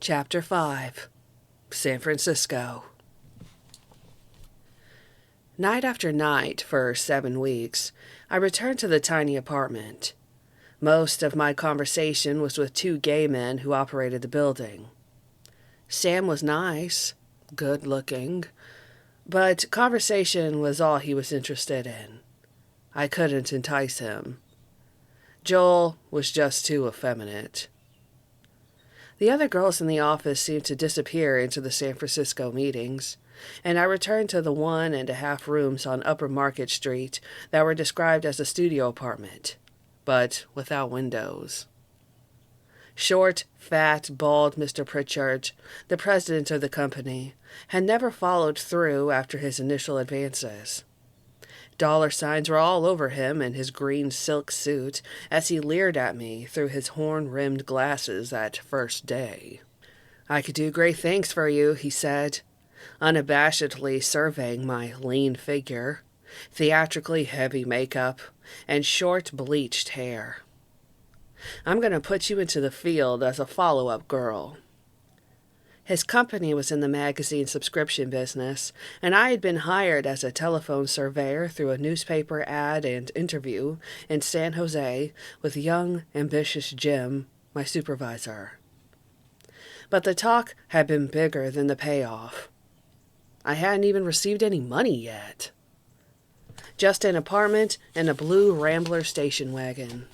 Chapter 5. San Francisco. Night after night, for 7 weeks, I returned to the tiny apartment. Most of my conversation was with 2 gay men who operated the building. Sam was nice, good-looking, but conversation was all he was interested in. I couldn't entice him. Joel was just too effeminate. The other girls in the office seemed to disappear into the San Francisco meetings, and I returned to the 1.5 rooms on Upper Market Street that were described as a studio apartment, but without windows. Short, fat, bald Mr. Pritchard, the president of the company, had never followed through after his initial advances. Dollar signs were all over him in his green silk suit as he leered at me through his horn-rimmed glasses at first day. "I could do great things for you," he said, unabashedly surveying my lean figure, theatrically heavy makeup, and short bleached hair. "I'm going to put you into the field as a follow-up girl." His company was in the magazine subscription business, and I had been hired as a telephone surveyor through a newspaper ad and interview in San Jose with young, ambitious Jim, my supervisor. But the talk had been bigger than the payoff. I hadn't even received any money yet. Just an apartment and a blue Rambler station wagon.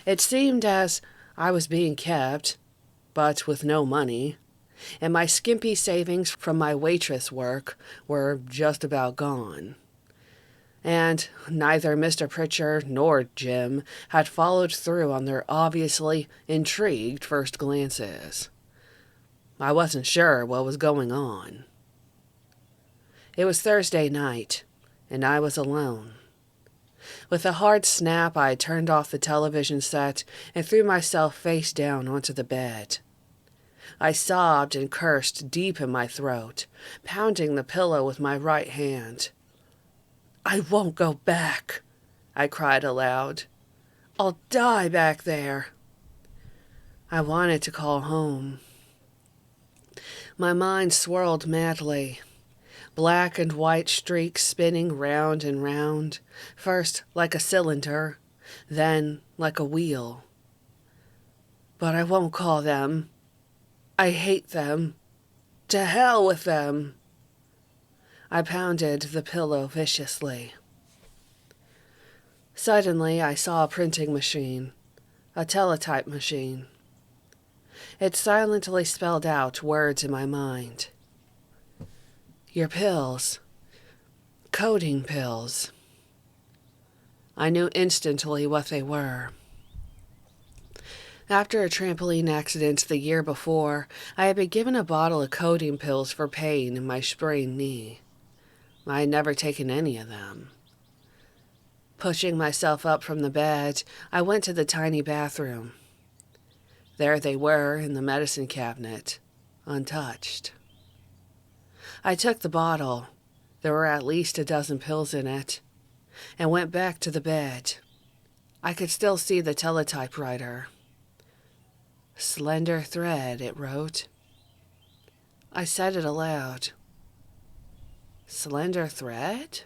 It seemed as I was being kept, but with no money, and my skimpy savings from my waitress work were just about gone. And neither Mr. Pritchard nor Jim had followed through on their obviously intrigued first glances. I wasn't sure what was going on. It was Thursday night, and I was alone. With a hard snap, I turned off the television set and threw myself face down onto the bed. I sobbed and cursed deep in my throat, pounding the pillow with my right hand. "I won't go back," I cried aloud. "I'll die back there." I wanted to call home. My mind swirled madly. Black and white streaks spinning round and round, first like a cylinder, then like a wheel. But I won't call them. I hate them. To hell with them. I pounded the pillow viciously. Suddenly, I saw a printing machine, a teletype machine. It silently spelled out words in my mind. "Your pills. Coding pills." I knew instantly what they were. After a trampoline accident the year before, I had been given a bottle of codeine pills for pain in my sprained knee. I had never taken any of them. Pushing myself up from the bed, I went to the tiny bathroom. There they were in the medicine cabinet, untouched. I took the bottle, there were at least a dozen pills in it, and went back to the bed. I could still see the teletypewriter. "Slender thread," it wrote. I said it aloud. "Slender thread?"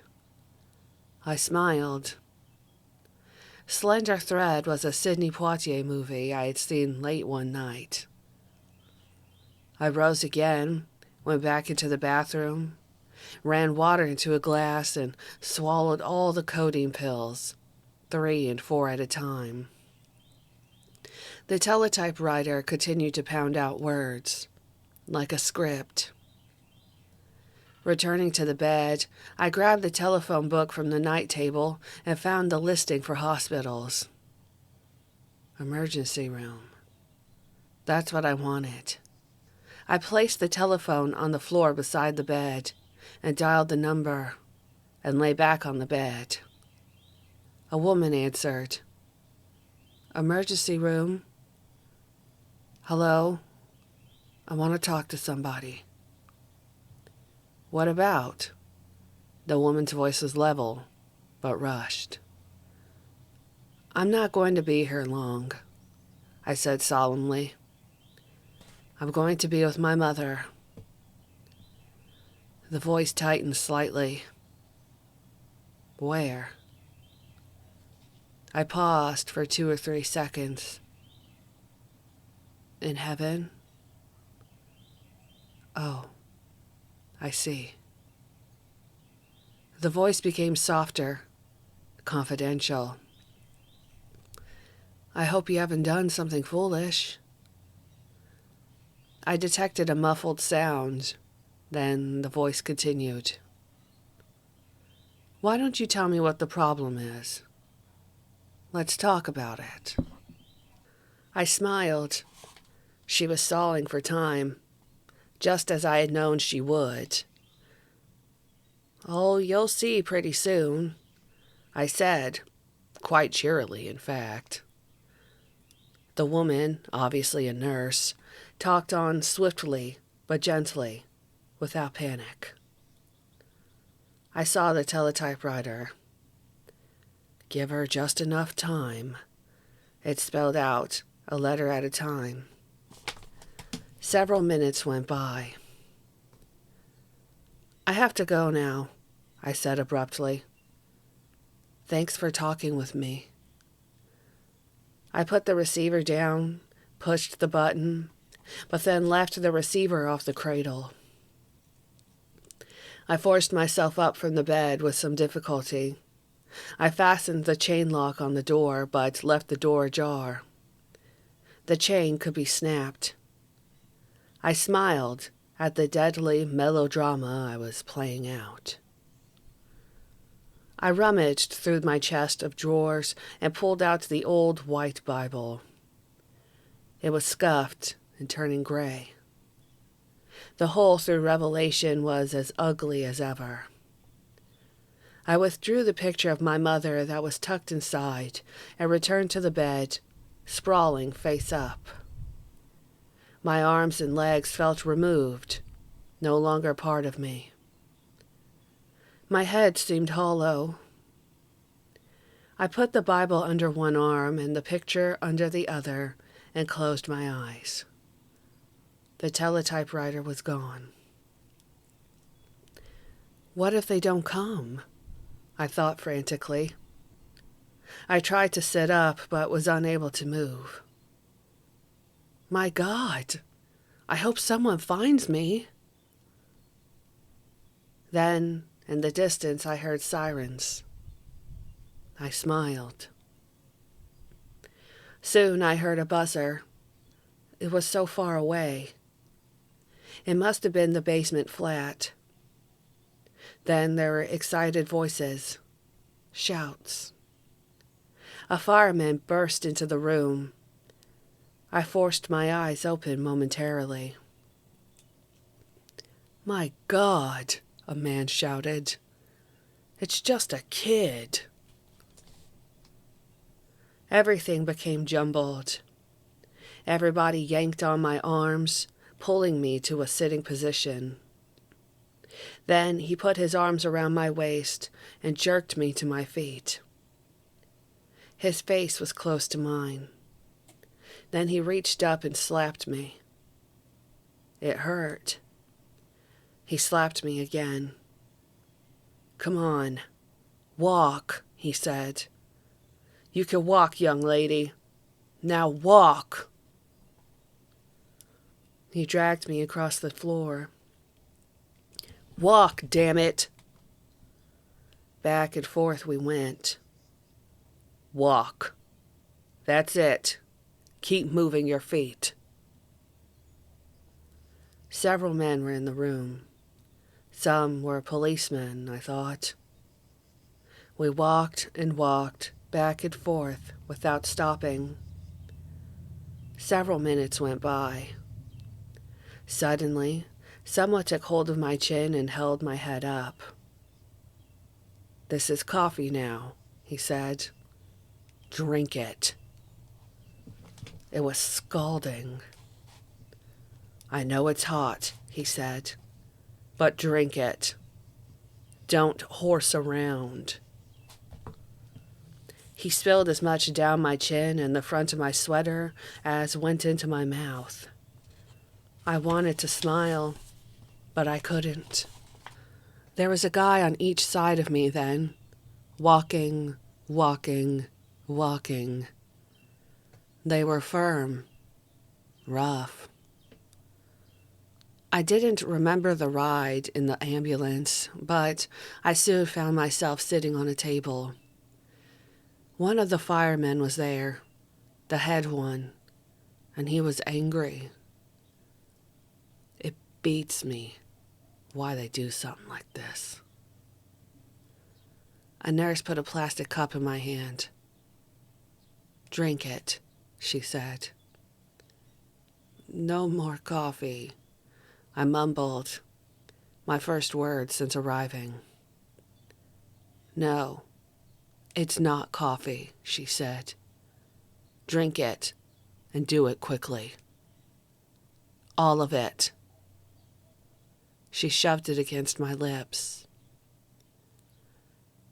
I smiled. Slender Thread was a Sidney Poitier movie I had seen late one night. I rose again, went back into the bathroom, ran water into a glass, and swallowed all the codeine pills, 3 and 4 at a time. The teletypewriter continued to pound out words, like a script. Returning to the bed, I grabbed the telephone book from the night table and found the listing for hospitals. Emergency room. That's what I wanted. I placed the telephone on the floor beside the bed and dialed the number and lay back on the bed. A woman answered. "Emergency room." "Hello? I want to talk to somebody." "What about?" The woman's voice was level, but rushed. "I'm not going to be here long," I said solemnly. I'm going to be with my mother. The voice tightened slightly. Where? I paused for 2 or 3 seconds. In heaven? Oh, I see. The voice became softer, confidential. I hope you haven't done something foolish. I detected a muffled sound. Then the voice continued. Why don't you tell me what the problem is? Let's talk about it. I smiled. She was stalling for time, just as I had known she would. Oh, you'll see pretty soon, I said, quite cheerily, in fact. The woman, obviously a nurse, talked on swiftly but gently, without panic. I saw the teletypewriter. Give her just enough time. It spelled out, a letter at a time. Several minutes went by. I have to go now, I said abruptly. Thanks for talking with me. I put the receiver down, pushed the button, but then left the receiver off the cradle. I forced myself up from the bed with some difficulty. I fastened the chain lock on the door, but left the door ajar. The chain could be snapped. I smiled at the deadly melodrama I was playing out. I rummaged through my chest of drawers and pulled out the old white Bible. It was scuffed and turning gray. The hole through Revelation was as ugly as ever. I withdrew the picture of my mother that was tucked inside and returned to the bed, sprawling face up. My arms and legs felt removed, no longer part of me. My head seemed hollow. I put the Bible under one arm and the picture under the other and closed my eyes. The teletypewriter was gone. What if they don't come? I thought frantically. I tried to sit up, but was unable to move. My God, I hope someone finds me. Then, in the distance, I heard sirens. I smiled. Soon I heard a buzzer. It was so far away. It must have been the basement flat. Then there were excited voices, shouts. A fireman burst into the room. I forced my eyes open momentarily. My God, a man shouted. It's just a kid. Everything became jumbled. Everybody yanked on my arms, pulling me to a sitting position. Then he put his arms around my waist and jerked me to my feet. His face was close to mine. Then he reached up and slapped me. It hurt. He slapped me again. Come on, walk, he said. You can walk, young lady. Now walk. He dragged me across the floor. Walk, damn it. Back and forth we went. Walk. That's it. Keep moving your feet. Several men were in the room. Some were policemen, I thought. We walked and walked, back and forth, without stopping. Several minutes went by. Suddenly, someone took hold of my chin and held my head up. This is coffee now, he said. Drink it. It was scalding. I know it's hot, he said, but drink it. Don't horse around. He spilled as much down my chin and the front of my sweater as went into my mouth. I wanted to smile, but I couldn't. There was a guy on each side of me then, walking, walking, walking. They were firm, rough. I didn't remember the ride in the ambulance, but I soon found myself sitting on a table. One of the firemen was there, the head one, and he was angry. It beats me why they do something like this. A nurse put a plastic cup in my hand. "Drink it," she said. "No more coffee," I mumbled, my first word since arriving. "No, it's not coffee," she said. "Drink it, and do it quickly. All of it." She shoved it against my lips.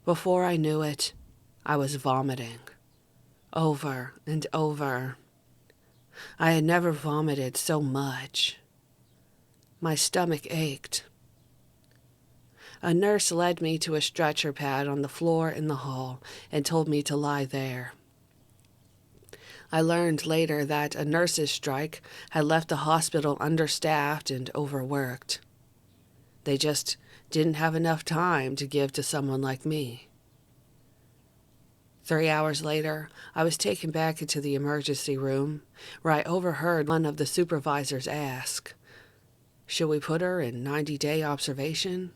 Before I knew it, I was vomiting, over and over. I had never vomited so much. My stomach ached. A nurse led me to a stretcher pad on the floor in the hall and told me to lie there. I learned later that a nurses' strike had left the hospital understaffed and overworked. They just didn't have enough time to give to someone like me. 3 hours later, I was taken back into the emergency room, where I overheard one of the supervisors ask, "Should we put her in 90-day observation?"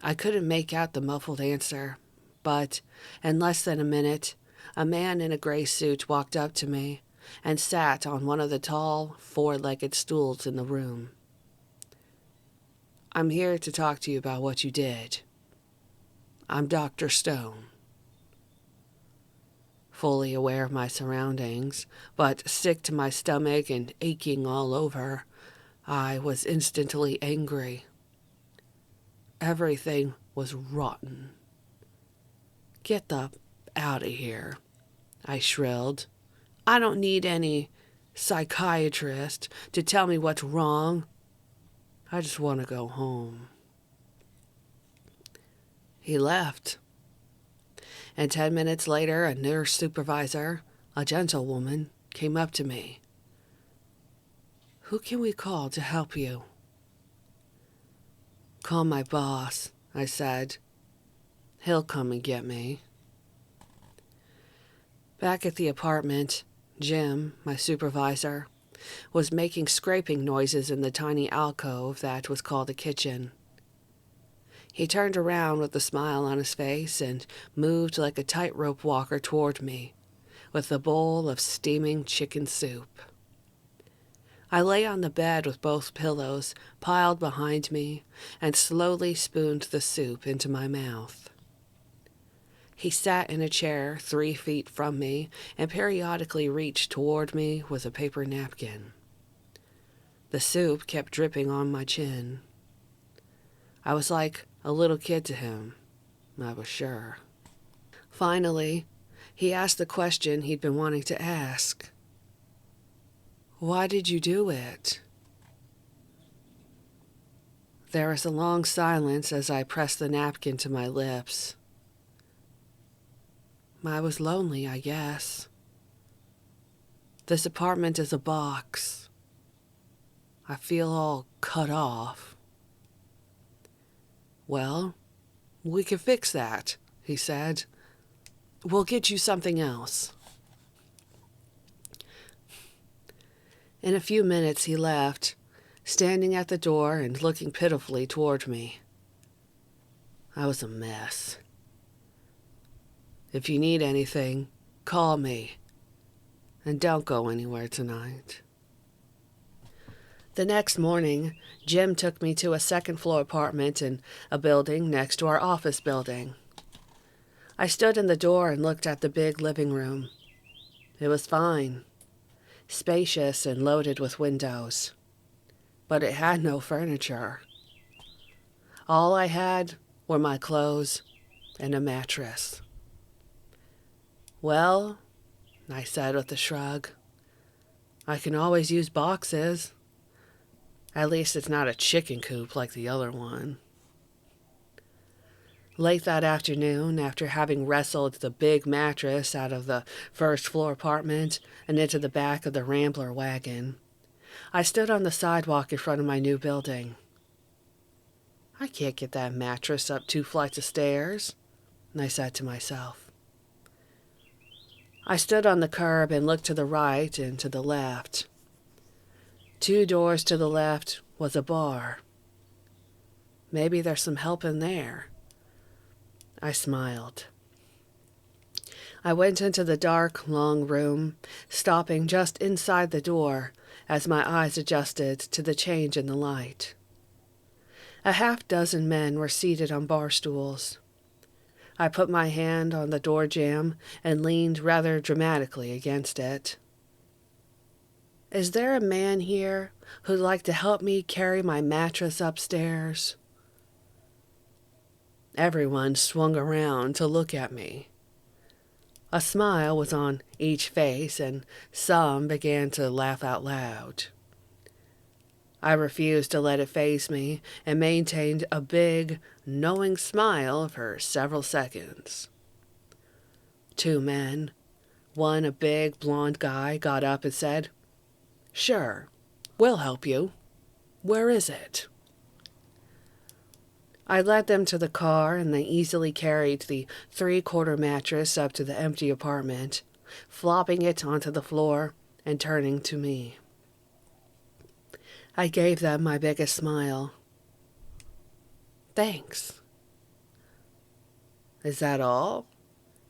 I couldn't make out the muffled answer, but in less than a minute, a man in a gray suit walked up to me and sat on one of the tall, four-legged stools in the room. "I'm here to talk to you about what you did. I'm Dr. Stone." Fully aware of my surroundings, but sick to my stomach and aching all over, I was instantly angry. Everything was rotten. "Get the out of here," I shrilled. "I don't need any psychiatrist to tell me what's wrong. I just want to go home." He left. And 10 minutes later, a nurse supervisor, a gentlewoman, came up to me. "Who can we call to help you?" "Call my boss," I said. "He'll come and get me." Back at the apartment, Jim, my supervisor, was making scraping noises in the tiny alcove that was called the kitchen. He turned around with a smile on his face and moved like a tightrope walker toward me, with a bowl of steaming chicken soup. I lay on the bed with both pillows piled behind me and slowly spooned the soup into my mouth. He sat in a chair 3 feet from me and periodically reached toward me with a paper napkin. The soup kept dripping on my chin. I was like a little kid to him, I was sure. Finally, he asked the question he'd been wanting to ask. "Why did you do it?" There was a long silence as I pressed the napkin to my lips. "I was lonely, I guess. This apartment is a box. I feel all cut off." "Well, we can fix that," he said. "We'll get you something else." In a few minutes he left, standing at the door and looking pitifully toward me. I was a mess. "If you need anything, call me. And don't go anywhere tonight." The next morning, Jim took me to a second-floor apartment in a building next to our office building. I stood in the door and looked at the big living room. It was fine, spacious and loaded with windows, but it had no furniture. All I had were my clothes and a mattress. "Well," I said with a shrug, "I can always use boxes. At least it's not a chicken coop like the other one. Late that afternoon, after having wrestled the big mattress out of the first floor apartment and into the back of the Rambler wagon, I stood on the sidewalk in front of my new building. I can't get that mattress up 2 flights of stairs, I said to myself. I stood on the curb and looked to the right and to the left. 2 doors to the left was a bar. Maybe there's some help in there. I smiled. I went into the dark, long room, stopping just inside the door as my eyes adjusted to the change in the light. A half-dozen men were seated on bar stools. I put my hand on the door jamb and leaned rather dramatically against it. Is there a man here who'd like to help me carry my mattress upstairs? Everyone swung around to look at me. A smile was on each face, and some began to laugh out loud. I refused to let it faze me and maintained a big, knowing smile for several seconds. 2 men, one a big, blond guy, got up and said, "Sure, we'll help you. Where is it?" I led them to the car, and they easily carried the 3/4 mattress up to the empty apartment, flopping it onto the floor and turning to me. I gave them my biggest smile. "Thanks." "Is that all?"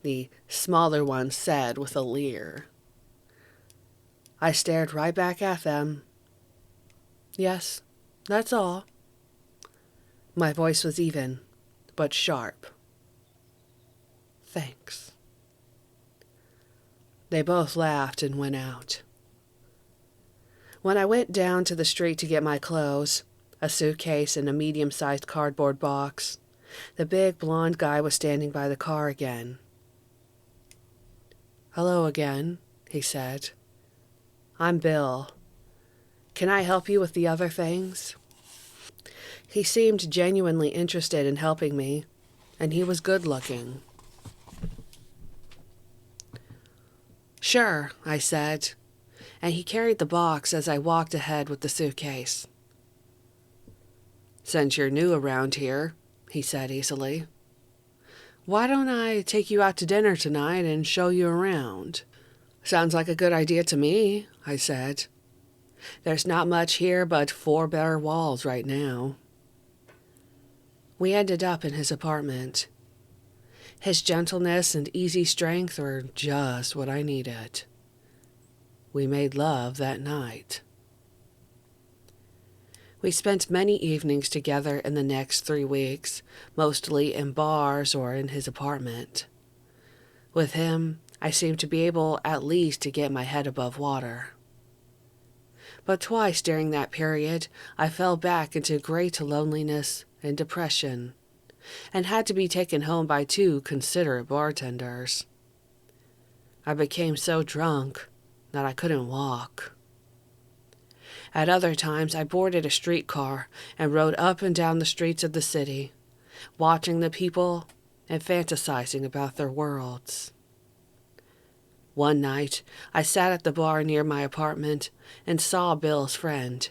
the smaller one said with a leer. I stared right back at them. "Yes, that's all." My voice was even, but sharp. "Thanks." They both laughed and went out. When I went down to the street to get my clothes, a suitcase and a medium-sized cardboard box, the big blond guy was standing by the car again. "Hello again," he said. "I'm Bill. Can I help you with the other things?" He seemed genuinely interested in helping me, and he was good-looking. "Sure," I said, and he carried the box as I walked ahead with the suitcase. "Since you're new around here," he said easily, "why don't I take you out to dinner tonight and show you around?" "Sounds like a good idea to me," I said. "There's not much here but 4 bare walls right now." We ended up in his apartment. His gentleness and easy strength were just what I needed. We made love that night. We spent many evenings together in the next 3 weeks, mostly in bars or in his apartment. With him, I seemed to be able at least to get my head above water. But twice during that period, I fell back into great loneliness and depression, and had to be taken home by 2 considerate bartenders. I became so drunk that I couldn't walk. At other times, I boarded a streetcar and rode up and down the streets of the city, watching the people and fantasizing about their worlds. One night, I sat at the bar near my apartment and saw Bill's friend,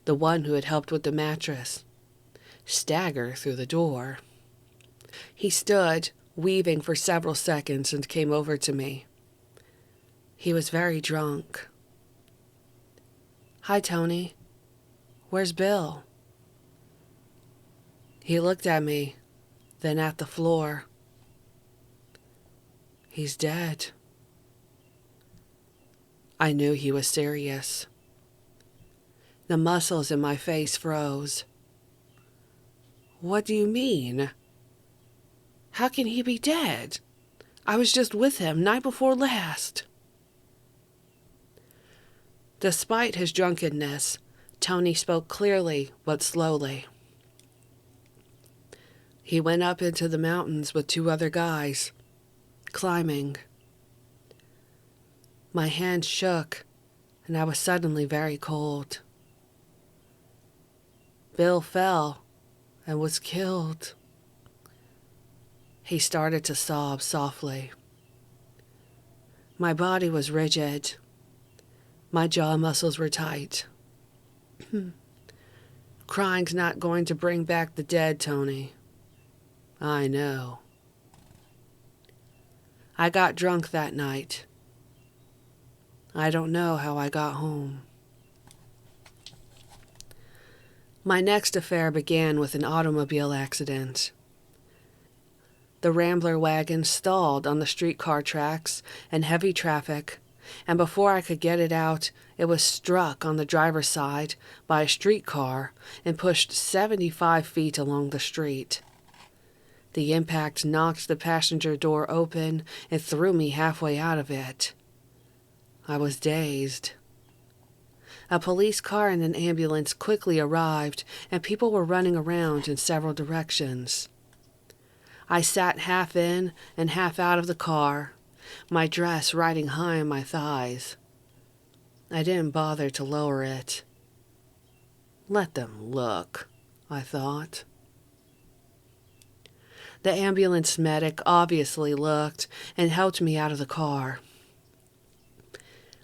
the one who had helped with the mattress, stagger through the door. He stood, weaving for several seconds, and came over to me. He was very drunk. "Hi, Tony. Where's Bill?" He looked at me, then at the floor. "He's dead." I knew he was serious. The muscles in my face froze. "What do you mean? How can he be dead? I was just with him night before last." Despite his drunkenness, Tony spoke clearly but slowly. "He went up into the mountains with 2 other guys, climbing." My hand shook, and I was suddenly very cold. Bill fell and was killed. He started to sob softly. My body was rigid. My jaw muscles were tight. Crying's not going to bring back the dead, Tony. I know. I got drunk that night. I don't know how I got home. My next affair began with an automobile accident. The Rambler wagon stalled on the streetcar tracks in heavy traffic, and before I could get it out, it was struck on the driver's side by a streetcar and pushed 75 feet along the street. The impact knocked the passenger door open and threw me halfway out of it. I was dazed. A police car and an ambulance quickly arrived, and people were running around in several directions. I sat half in and half out of the car, my dress riding high on my thighs. I didn't bother to lower it. Let them look, I thought. The ambulance medic obviously looked and helped me out of the car.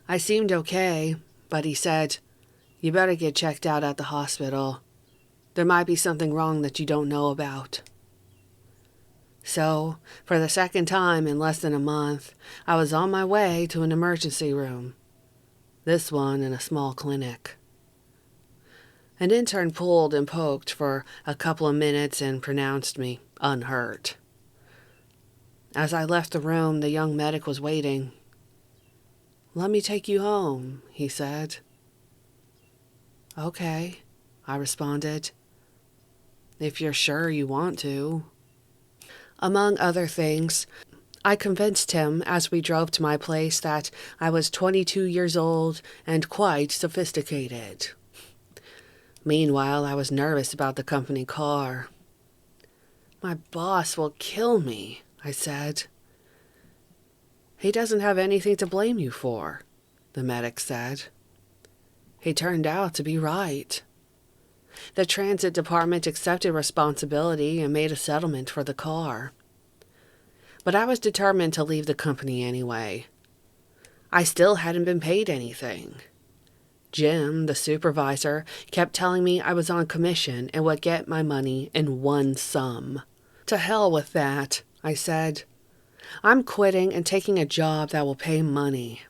I seemed okay, but he said, "You better get checked out at the hospital. There might be something wrong that you don't know about." So, for the second time in less than a month, I was on my way to an emergency room. This one in a small clinic. An intern pulled and poked for a couple of minutes and pronounced me unhurt. As I left the room, the young medic was waiting. "Let me take you home," he said. "Okay," I responded. "If you're sure you want to." Among other things, I convinced him as we drove to my place that I was 22 years old and quite sophisticated. Meanwhile, I was nervous about the company car. "My boss will kill me," I said. "He doesn't have anything to blame you for," the medic said. He turned out to be right. The transit department accepted responsibility and made a settlement for the car. But I was determined to leave the company anyway. I still hadn't been paid anything. Jim, the supervisor, kept telling me I was on commission and would get my money in one sum. "To hell with that," I said. "I'm quitting and taking a job that will pay money."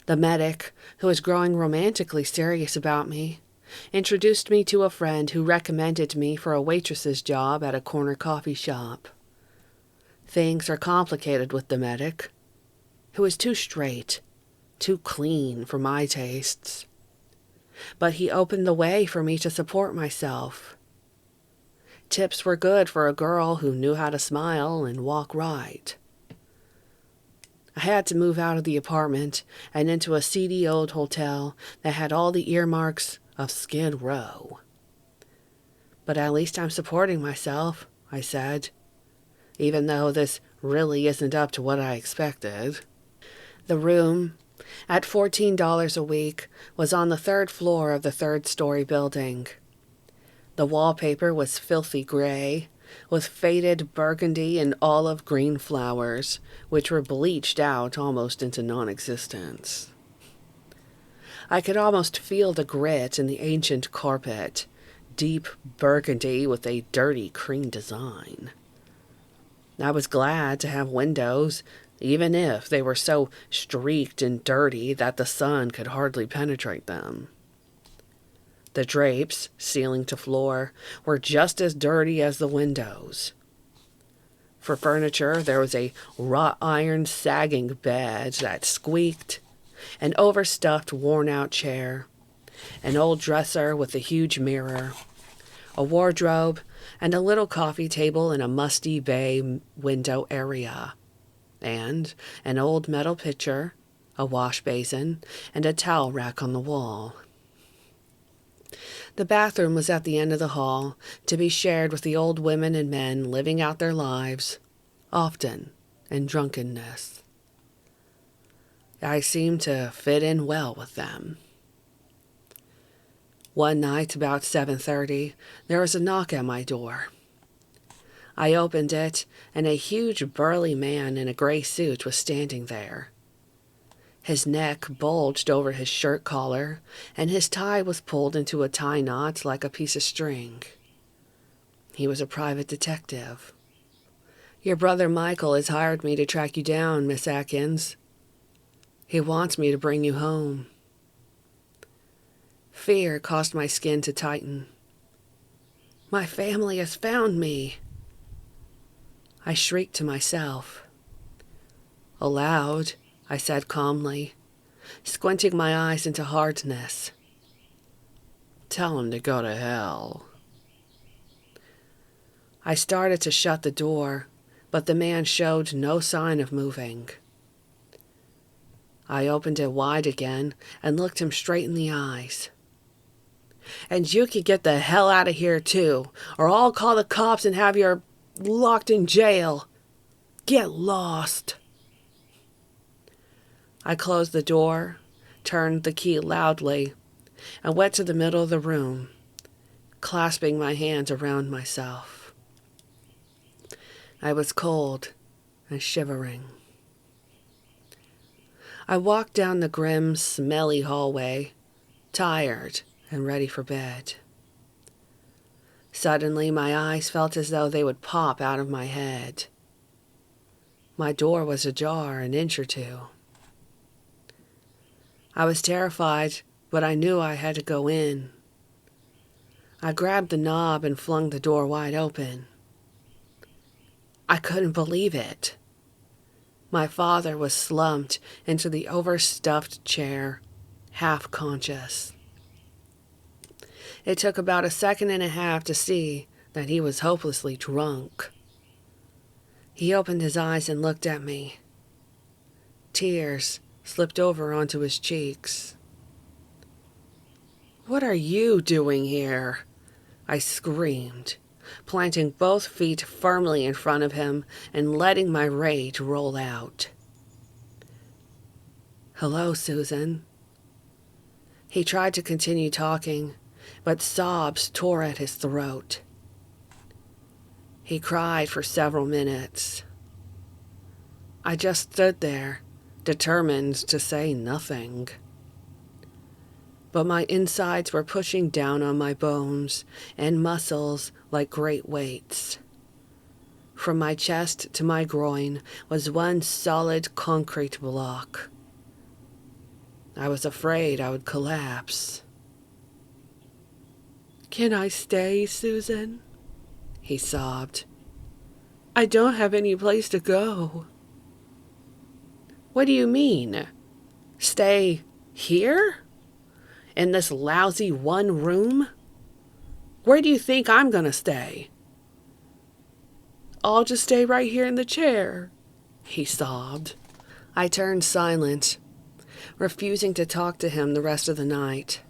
The medic, who was growing romantically serious about me, introduced me to a friend who recommended me for a waitress's job at a corner coffee shop. Things are complicated with the medic, who is too straight, too clean for my tastes. But he opened the way for me to support myself. Tips were good for a girl who knew how to smile and walk right. I had to move out of the apartment and into a seedy old hotel that had all the earmarks of Skid Row. "But at least I'm supporting myself," I said, "even though this really isn't up to what I expected." The room, at $14 a week, was on the third floor of the third-story building. The wallpaper was filthy gray, with faded burgundy and olive green flowers, which were bleached out almost into non-existence. I could almost feel the grit in the ancient carpet, deep burgundy with a dirty cream design. I was glad to have windows, even if they were so streaked and dirty that the sun could hardly penetrate them. The drapes, ceiling to floor, were just as dirty as the windows. For furniture, there was a wrought iron sagging bed that squeaked, an overstuffed, worn-out chair, an old dresser with a huge mirror, a wardrobe, and a little coffee table in a musty bay window area, and an old metal pitcher, a wash basin, and a towel rack on the wall. The bathroom was at the end of the hall, to be shared with the old women and men living out their lives, often in drunkenness. I seemed to fit in well with them. One night, about 7:30, there was a knock at my door. I opened it, and a huge burly man in a gray suit was standing there. His neck bulged over his shirt collar, and his tie was pulled into a tie knot like a piece of string. He was a private detective. "Your brother Michael has hired me to track you down, Miss Atkins. He wants me to bring you home." Fear caused my skin to tighten. "My family has found me," I shrieked to myself. Aloud, I said calmly, squinting my eyes into hardness, "Tell him to go to hell." I started to shut the door, but the man showed no sign of moving. I opened it wide again and looked him straight in the eyes. "And you can get the hell out of here too, or I'll call the cops and have you locked in jail. Get lost." I closed the door, turned the key loudly, and went to the middle of the room, clasping my hands around myself. I was cold and shivering. I walked down the grim, smelly hallway, tired and ready for bed. Suddenly, my eyes felt as though they would pop out of my head. My door was ajar an inch or two. I was terrified, but I knew I had to go in. I grabbed the knob and flung the door wide open. I couldn't believe it. My father was slumped into the overstuffed chair, half conscious. It took about a second and a half to see that he was hopelessly drunk. He opened his eyes and looked at me. Tears slipped over onto his cheeks. "What are you doing here?" I screamed, planting both feet firmly in front of him and letting my rage roll out. "Hello, Susan." He tried to continue talking, but sobs tore at his throat. He cried for several minutes. I just stood there, determined to say nothing. But my insides were pushing down on my bones and muscles like great weights. From my chest to my groin was one solid concrete block. I was afraid I would collapse. "Can I stay, Susan?" he sobbed. "I don't have any place to go." "What do you mean? Stay here? In this lousy one room? Where do you think I'm gonna stay?" "I'll just stay right here in the chair," he sobbed. I turned silent, refusing to talk to him the rest of the night.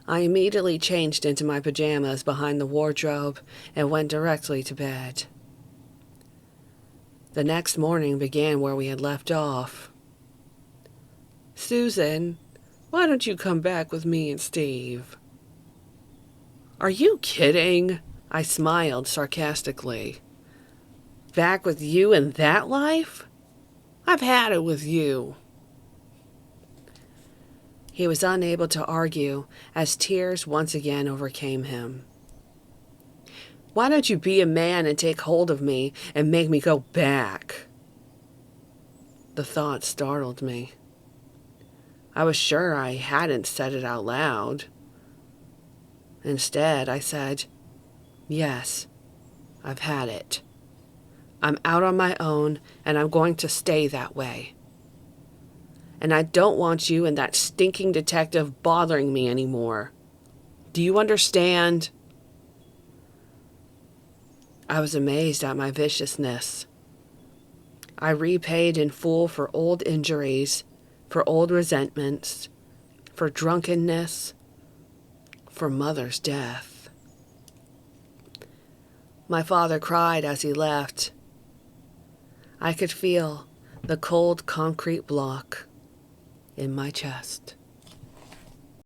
I immediately changed into my pajamas behind the wardrobe and went directly to bed. The next morning began where we had left off. "Susan, why don't you come back with me and Steve?" "Are you kidding?" I smiled sarcastically. "Back with you in that life? I've had it with you." He was unable to argue as tears once again overcame him. "Why don't you be a man and take hold of me and make me go back?" The thought startled me. I was sure I hadn't said it out loud. Instead, I said, "Yes, I've had it. I'm out on my own, and I'm going to stay that way. And I don't want you and that stinking detective bothering me anymore. Do you understand?" I was amazed at my viciousness. I repaid in full for old injuries, for old resentments, for drunkenness, for Mother's death. My father cried as he left. I could feel the cold concrete block in my chest.